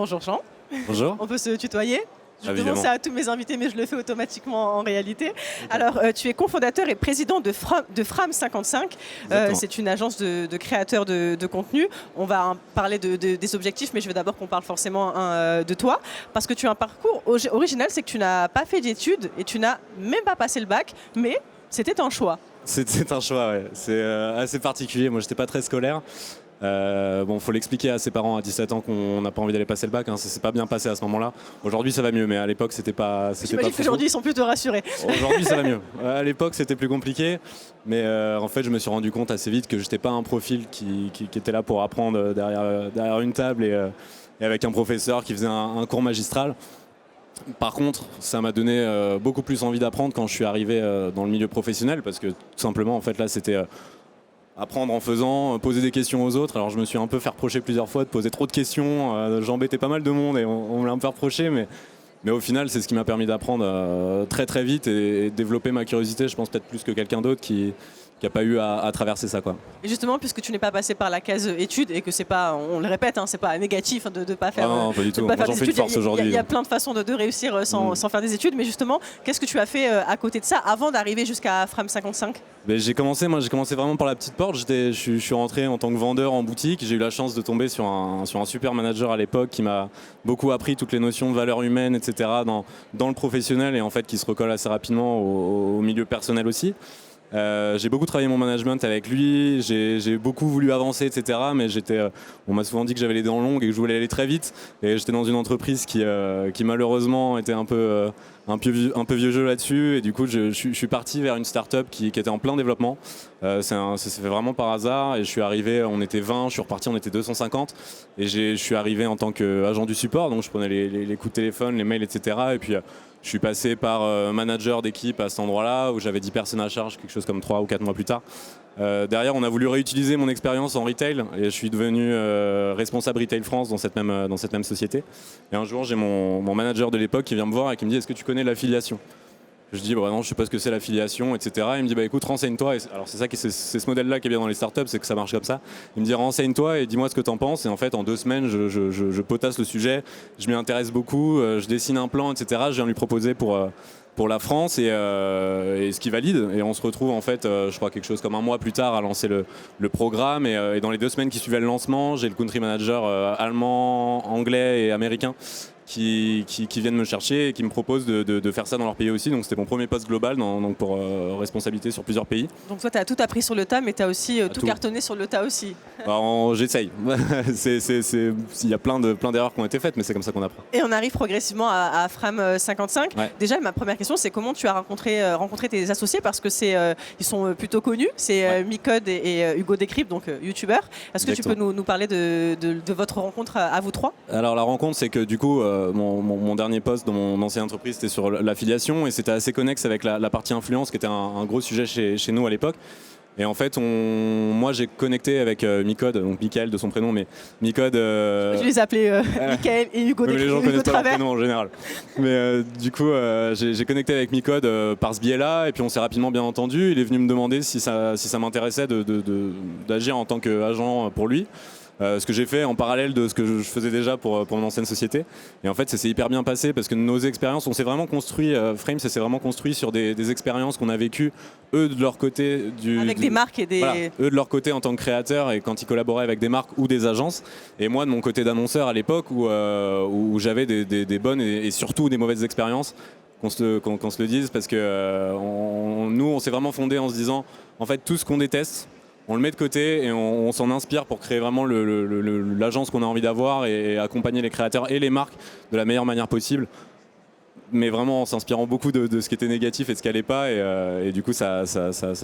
Bonjour Jean. Bonjour. On peut se tutoyer? Je demande Évidemment. ça à tous mes invités, mais je le fais automatiquement en réalité. Okay. Alors, tu es cofondateur et président de Fram55. C'est une agence de créateurs de contenu. On va parler des objectifs, mais je veux d'abord qu'on parle forcément de toi. Parce que tu as un parcours original, c'est que tu n'as pas fait d'études et tu n'as même pas passé le bac, mais c'était un choix. C'était un choix, ouais. C'est assez particulier. Moi, je n'étais pas très scolaire. Bon, faut l'expliquer à ses parents à 17 ans qu'on n'a pas envie d'aller passer le bac. Hein. Ça s'est pas bien passé à ce moment-là. Aujourd'hui, ça va mieux, mais à l'époque, c'était pas. J'imagine qu'aujourd'hui, ils sont plutôt rassurés. Aujourd'hui, ça va mieux. À l'époque, c'était plus compliqué, mais en fait, je me suis rendu compte assez vite que j'étais pas un profil qui était là pour apprendre derrière une table et avec un professeur qui faisait un cours magistral. Par contre, ça m'a donné beaucoup plus envie d'apprendre quand je suis arrivé dans le milieu professionnel, parce que tout simplement, en fait, là, c'était apprendre en faisant, poser des questions aux autres. Alors je me suis un peu fait reprocher plusieurs fois de poser trop de questions. J'embêtais pas mal de monde et on me l'a un peu reproché, mais au final, c'est ce qui m'a permis d'apprendre très très vite et développer ma curiosité, je pense peut-être plus que quelqu'un d'autre qui n'a pas eu à traverser ça, quoi. Et justement, puisque tu n'es pas passé par la case études et que c'est pas, on le répète, hein, c'est pas négatif de ne pas faire. Non, pas du tout. Moi, j'en fais une force aujourd'hui. Il y a plein de façons de réussir sans faire des études, mais justement, qu'est-ce que tu as fait à côté de ça avant d'arriver jusqu'à Fram55? J'ai commencé vraiment par la petite porte. Je suis rentré en tant que vendeur en boutique. J'ai eu la chance de tomber sur un super manager à l'époque qui m'a beaucoup appris toutes les notions de valeur humaine, etc. dans le professionnel et en fait qui se recolle assez rapidement au milieu personnel aussi. J'ai beaucoup travaillé mon management avec lui, j'ai beaucoup voulu avancer, etc. Mais on m'a souvent dit que j'avais les dents longues et que je voulais aller très vite. Et j'étais dans une entreprise qui malheureusement était un peu vieux jeu là-dessus. Et du coup, je suis parti vers une start-up qui était en plein développement. Ça s'est fait vraiment par hasard. Et je suis arrivé, on était 20, je suis reparti, on était 250. Et je suis arrivé en tant qu'agent du support. Donc je prenais les coups de téléphone, les mails, etc. Et puis je suis passé par manager d'équipe à cet endroit-là où j'avais 10 personnes à charge, quelque chose comme 3 ou 4 mois plus tard. Derrière, on a voulu réutiliser mon expérience en retail et je suis devenu responsable Retail France dans cette même société. Et un jour, j'ai mon manager de l'époque qui vient me voir et qui me dit « Est-ce que tu connais l'affiliation ?» Je dis bah non, je ne sais pas ce que c'est l'affiliation, etc. Il me dit bah écoute, renseigne-toi. Alors c'est ce modèle-là qui est bien dans les startups, c'est que ça marche comme ça. Il me dit renseigne-toi et dis-moi ce que tu en penses. Et en fait, en 2 semaines, je potasse le sujet, je m'y intéresse beaucoup, je dessine un plan, etc. Je viens lui proposer pour la France et ce qui valide. Et on se retrouve en fait, je crois quelque chose comme un mois plus tard à lancer le programme. Et dans les 2 semaines qui suivaient le lancement, j'ai le country manager allemand, anglais et américain qui viennent me chercher et qui me proposent de faire ça dans leur pays aussi. Donc c'était mon premier poste global pour responsabilité sur plusieurs pays. Donc toi, tu as tout appris sur le tas, mais tu as aussi tout cartonné sur le tas aussi. J'essaye. Il y a plein d'erreurs qui ont été faites, mais c'est comme ça qu'on apprend. Et on arrive progressivement à Fram55. Ouais. Déjà, ma première question, c'est comment tu as rencontré tes associés, parce que ils sont plutôt connus. C'est Micode et Hugo Décrypte, donc youtubeurs. Est-ce que tu peux nous parler de votre rencontre à vous trois? Alors la rencontre, c'est que du coup, mon dernier poste dans mon ancienne entreprise, c'était sur l'affiliation et c'était assez connexe avec la partie influence qui était un gros sujet chez nous à l'époque. Et en fait, moi j'ai connecté avec Micode, donc Michael de son prénom, mais Micode. Je les appelais Michael et Hugo. Mais les gens connaissent pas leur prénom en général. Mais du coup, j'ai connecté avec Micode par ce biais-là, et puis on s'est rapidement bien entendu. Il est venu me demander si ça m'intéressait d'agir en tant qu'agent pour lui. Ce que j'ai fait en parallèle de ce que je faisais déjà pour mon ancienne société. Et en fait, ça s'est hyper bien passé parce que nos expériences, on s'est vraiment construit, Frame, ça s'est vraiment construit sur des expériences qu'on a vécues, eux de leur côté. Avec des marques et des... Voilà, eux de leur côté en tant que créateurs et quand ils collaboraient avec des marques ou des agences. Et moi de mon côté d'annonceur à l'époque où j'avais des bonnes et surtout des mauvaises expériences. Qu'on se le dise parce que nous, on s'est vraiment fondé en se disant, en fait, tout ce qu'on déteste, on le met de côté et on s'en inspire pour créer vraiment l'agence qu'on a envie d'avoir et accompagner les créateurs et les marques de la meilleure manière possible. Mais vraiment en s'inspirant beaucoup de ce qui était négatif et de ce qui n'allait pas. Et du coup, ça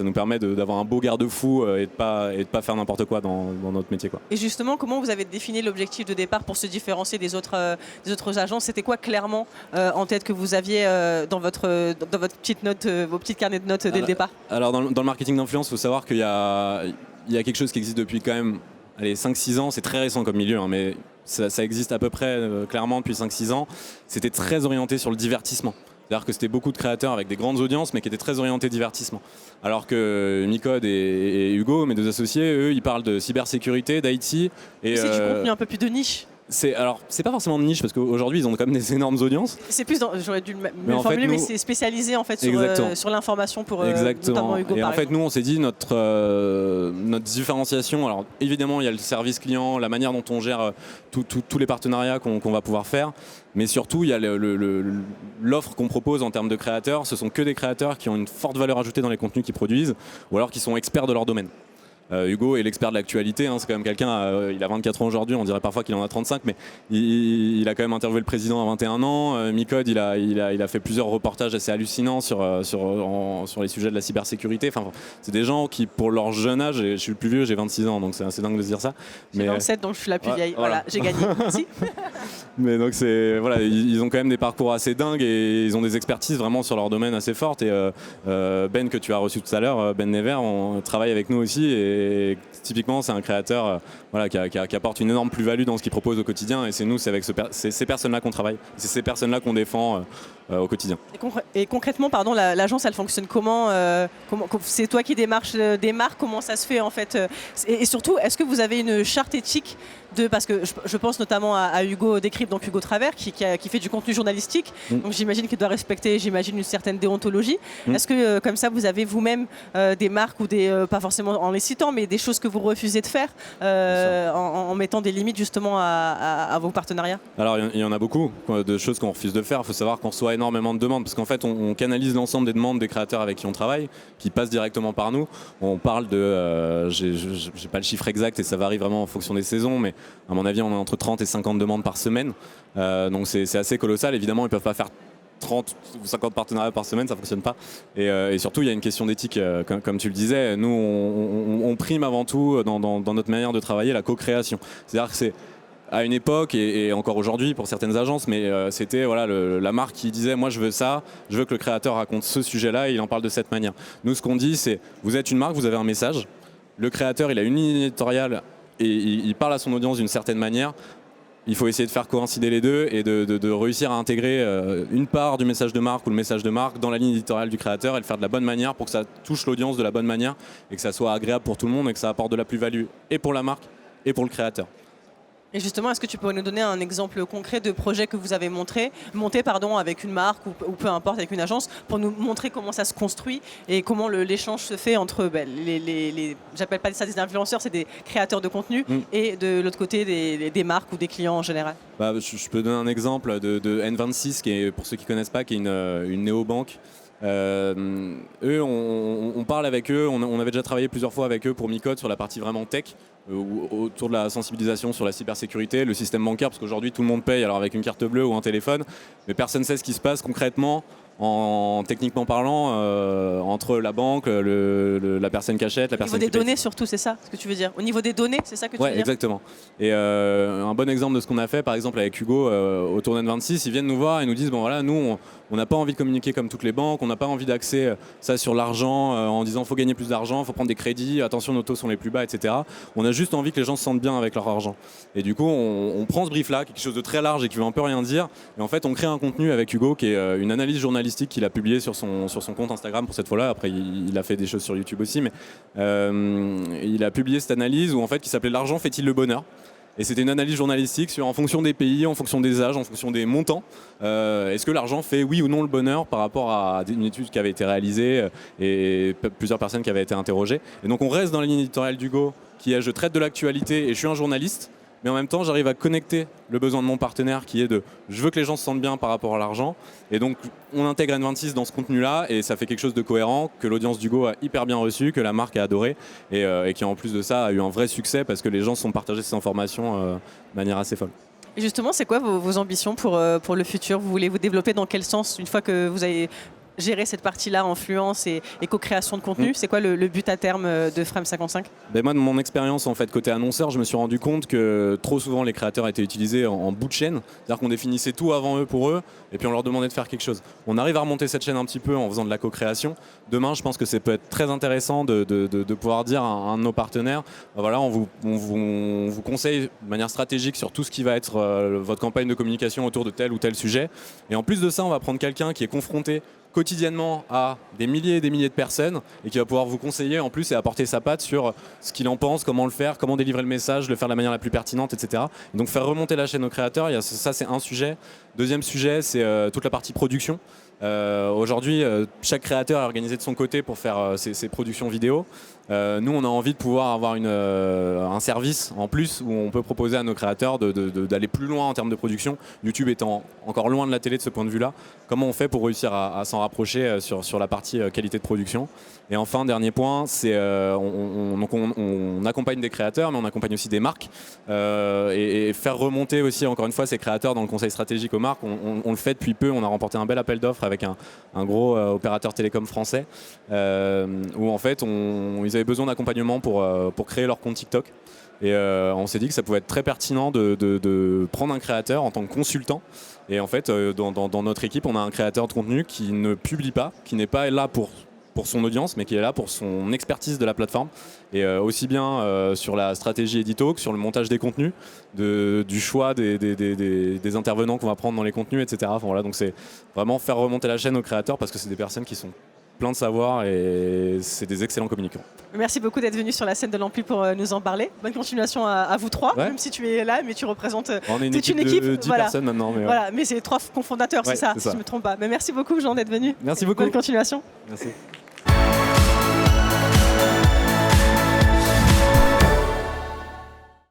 nous permet d'avoir un beau garde-fou et de pas faire n'importe quoi dans notre métier, quoi. Et justement, comment vous avez défini l'objectif de départ pour se différencier des autres agences? C'était quoi clairement en tête que vous aviez dans votre petite note, vos petits carnets de notes dès le départ? Alors dans le marketing d'influence, il faut savoir qu'il y a quelque chose qui existe depuis quand même 5-6 ans. C'est très récent comme milieu, hein, mais ça existe à peu près clairement depuis 5-6 ans. C'était très orienté sur le divertissement. C'est-à-dire que c'était beaucoup de créateurs avec des grandes audiences, mais qui étaient très orientés divertissement. Alors que Micode et Hugo, mes 2 associés, eux, ils parlent de cybersécurité, d'IT. C'est du contenu un peu plus de niche. Alors, c'est pas forcément de niche parce qu'aujourd'hui, ils ont quand même des énormes audiences. C'est plus, j'aurais dû mieux le formuler, mais c'est spécialisé en fait sur l'information pour notamment Hugo. Et en fait, nous, on s'est dit notre différenciation. Alors, évidemment, il y a le service client, la manière dont on gère tous les partenariats qu'on va pouvoir faire. Mais surtout, il y a l'offre qu'on propose en termes de créateurs. Ce sont que des créateurs qui ont une forte valeur ajoutée dans les contenus qu'ils produisent ou alors qui sont experts de leur domaine. Hugo est l'expert de l'actualité, c'est quand même quelqu'un, il a 24 ans aujourd'hui, on dirait parfois qu'il en a 35, mais il a quand même interviewé le président à 21 ans. Micode, il a fait plusieurs reportages assez hallucinants sur les sujets de la cybersécurité. Enfin, c'est des gens qui, pour leur jeune âge, et je suis le plus vieux, j'ai 26 ans, donc c'est assez dingue de se dire ça. J'ai 27, donc je suis la plus vieille. Voilà, j'ai gagné. Merci. Mais donc voilà, ils ont quand même des parcours assez dingues et ils ont des expertises vraiment sur leur domaine assez fortes. Et Ben, que tu as reçu tout à l'heure, Ben Never, on travaille avec nous aussi. Et typiquement, c'est un créateur qui apporte une énorme plus-value dans ce qu'il propose au quotidien. Et c'est nous, c'est avec ces personnes-là qu'on travaille. C'est ces personnes-là qu'on défend au quotidien. Et concrètement, pardon, l'agence, elle fonctionne comment, c'est toi qui démarches des marques? Comment ça se fait en fait? Et surtout, est-ce que vous avez une charte éthique parce que je pense notamment à Hugo Décrypte, donc Hugo Travers, qui fait du contenu journalistique. Donc j'imagine qu'il doit respecter, une certaine déontologie. Est-ce que comme ça, vous avez vous-même des marques ou pas forcément en les citant, mais des choses que vous refusez de faire en mettant des limites justement à vos partenariats? Alors il y en a beaucoup de choses qu'on refuse de faire. Il faut savoir qu'on reçoit énormément de demandes parce qu'en fait on canalise l'ensemble des demandes des créateurs avec qui on travaille, qui passent directement par nous. On parle de, j'ai pas le chiffre exact et ça varie vraiment en fonction des saisons, mais à mon avis on a entre 30 et 50 demandes par semaine. Donc c'est assez colossal. Évidemment ils peuvent pas faire 30 ou 50 partenariats par semaine, ça ne fonctionne pas. Et surtout, il y a une question d'éthique, comme tu le disais. Nous, on prime avant tout, dans notre manière de travailler, la co-création. C'est-à-dire que c'est à une époque, et encore aujourd'hui pour certaines agences, mais c'était la marque qui disait « moi je veux ça, je veux que le créateur raconte ce sujet-là et il en parle de cette manière ». Nous, ce qu'on dit, c'est « vous êtes une marque, vous avez un message, le créateur, il a une ligne éditoriale et il parle à son audience d'une certaine manière ». Il faut essayer de faire coïncider les deux et de réussir à intégrer une part du message de marque ou le message de marque dans la ligne éditoriale du créateur et le faire de la bonne manière pour que ça touche l'audience de la bonne manière et que ça soit agréable pour tout le monde et que ça apporte de la plus-value et pour la marque et pour le créateur. Et justement, est-ce que tu pourrais nous donner un exemple concret de projet que vous avez monté avec une marque ou peu importe, avec une agence, pour nous montrer comment ça se construit et comment l'échange se fait entre j'appelle pas ça des influenceurs, c'est des créateurs de contenu et de l'autre côté des marques ou des clients en général? Je peux donner un exemple de N26, qui est, pour ceux qui ne connaissent pas, qui est une néobanque. Eux, on parle avec eux, on avait déjà travaillé plusieurs fois avec eux pour Micode sur la partie vraiment tech, autour de la sensibilisation sur la cybersécurité, le système bancaire, parce qu'aujourd'hui tout le monde paye alors avec une carte bleue ou un téléphone, mais personne ne sait ce qui se passe concrètement techniquement parlant entre la banque, la personne qui achète, la personne qui paye. Au niveau des données surtout, c'est ça ce que tu veux dire? Au niveau des données, c'est ça que tu veux dire? Exactement. Et un bon exemple de ce qu'on a fait, par exemple avec Hugo autour d'N26, ils viennent nous voir et nous disent bon voilà, nous on n'a pas envie de communiquer comme toutes les banques, on n'a pas envie d'axer ça sur l'argent en disant faut gagner plus d'argent, faut prendre des crédits, attention nos taux sont les plus bas, etc. On a juste envie que les gens se sentent bien avec leur argent. Et du coup on prend ce brief là, quelque chose de très large et qui veut un peu rien dire, et en fait on crée un contenu avec Hugo qui est une analyse journalistique qu'il a publié sur son compte Instagram pour cette fois-là. Après il a fait des choses sur YouTube aussi, mais il a publié cette analyse où en fait qui s'appelait l'argent fait-il le bonheur? Et c'était une analyse journalistique en fonction des pays, en fonction des âges, en fonction des montants. Est-ce que l'argent fait oui ou non le bonheur par rapport à une étude qui avait été réalisée et plusieurs personnes qui avaient été interrogées. Et donc on reste dans la ligne éditoriale d'Hugo qui est je traite de l'actualité et je suis un journaliste. Mais en même temps, j'arrive à connecter le besoin de mon partenaire qui est de je veux que les gens se sentent bien par rapport à l'argent. Et donc, on intègre N26 dans ce contenu-là et ça fait quelque chose de cohérent que l'audience d'Hugo a hyper bien reçu, que la marque a adoré et qui en plus de ça a eu un vrai succès parce que les gens se sont partagés ces informations de manière assez folle. Et justement, c'est quoi vos ambitions pour le futur? Vous voulez vous développer dans quel sens une fois que vous avez gérer cette partie-là, influence et co-création de contenu? C'est quoi le but à terme de Frame 55? Moi, de mon expérience en fait, côté annonceur, je me suis rendu compte que trop souvent les créateurs étaient utilisés en bout de chaîne. C'est-à-dire qu'on définissait tout avant eux pour eux et puis on leur demandait de faire quelque chose. On arrive à remonter cette chaîne un petit peu en faisant de la co-création. Demain, je pense que ça peut être très intéressant de pouvoir dire à un de nos partenaires, voilà, on vous conseille de manière stratégique sur tout ce qui va être votre campagne de communication autour de tel ou tel sujet. Et en plus de ça, on va prendre quelqu'un qui est confronté quotidiennement à des milliers et des milliers de personnes et qui va pouvoir vous conseiller en plus et apporter sa patte sur ce qu'il en pense, comment le faire, comment délivrer le message, le faire de la manière la plus pertinente, etc. Et donc faire remonter la chaîne aux créateurs, ça c'est un sujet. Deuxième sujet, c'est toute la partie production. Aujourd'hui, chaque créateur est organisé de son côté pour faire ses productions vidéo. Nous, on a envie de pouvoir avoir un service en plus où on peut proposer à nos créateurs d'aller plus loin en termes de production. YouTube étant encore loin de la télé de ce point de vue-là, comment on fait pour réussir à s'en rapprocher sur la partie qualité de production. Et enfin, dernier point, c'est on accompagne des créateurs, mais on accompagne aussi des marques et faire remonter aussi, encore une fois, ces créateurs dans le conseil stratégique aux marques. On le fait depuis peu, on a remporté un bel appel d'offres avec un gros opérateur télécom français où en fait ils avaient besoin d'accompagnement pour créer leur compte TikTok. Et on s'est dit que ça pouvait être très pertinent de prendre un créateur en tant que consultant. Et en fait, dans notre équipe, on a un créateur de contenu qui ne publie pas, qui n'est pas là pour son audience, mais qui est là pour son expertise de la plateforme. Et aussi bien sur la stratégie édito que sur le montage des contenus, du choix des intervenants qu'on va prendre dans les contenus, etc. Enfin, voilà, donc c'est vraiment faire remonter la chaîne aux créateurs parce que c'est des personnes qui sont plein de savoir et c'est des excellents communicants. Merci beaucoup d'être venu sur la scène de l'Ampli pour nous en parler. Bonne continuation à vous trois, ouais. Même si tu es là, mais tu représentes on est toute une équipe. De 10 personnes maintenant. Mais, voilà, mais c'est 3 cofondateurs, ouais, c'est ça, si je ne me trompe pas. Mais merci beaucoup, Jean, d'être venu. Merci beaucoup. Bonne continuation. Merci.